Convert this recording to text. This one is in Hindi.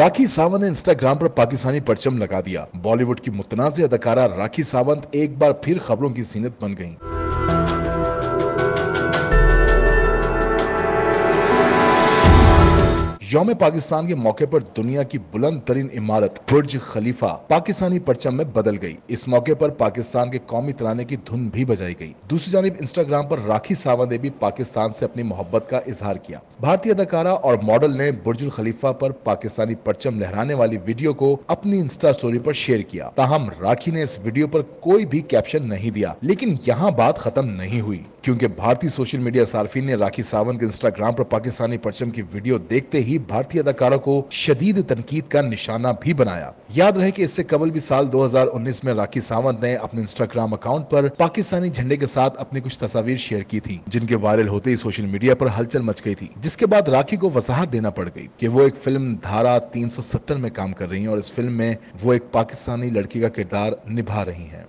राखी सावंत ने इंस्टाग्राम पर पाकिस्तानी परचम लगा दिया। बॉलीवुड की मुतनाज़ अदाकारा राखी सावंत एक बार फिर खबरों की जीनत बन गईं। यौम पाकिस्तान के मौके पर दुनिया की बुलंद तरीन इमारत बुर्ज खलीफा पाकिस्तानी परचम में बदल गई। इस मौके पर पाकिस्तान के कौमी तराने की धुन भी बजाई गई। दूसरी जानिब इंस्टाग्राम पर राखी सावंत ने भी पाकिस्तान से अपनी मोहब्बत का इजहार किया। भारतीय अदाकारा और मॉडल ने बुर्ज खलीफा पर पाकिस्तानी परचम लहराने वाली वीडियो को अपनी इंस्टा स्टोरी पर शेयर किया। ताहम राखी ने इस वीडियो पर कोई भी कैप्शन नहीं दिया। लेकिन यहाँ बात खत्म नहीं हुई, क्योंकि भारतीय सोशल मीडिया सार्फिन ने राखी सावंत के इंस्टाग्राम पर पाकिस्तानी परचम की वीडियो देखते ही भारतीय अदाकारा को शदीद तनकीद का निशाना भी बनाया। याद रहे कि इससे कबल भी साल 2019 में राखी सावंत ने अपने इंस्टाग्राम अकाउंट पर पाकिस्तानी झंडे के साथ अपनी कुछ तस्वीर शेयर की थी, जिनके वायरल होते ही सोशल मीडिया पर हलचल मच गई थी। जिसके बाद राखी को वजाहत देना पड़ गई कि वो एक फिल्म धारा 370 में काम कर रही हैं और इस फिल्म में वो एक पाकिस्तानी लड़की का किरदार निभा रही हैं।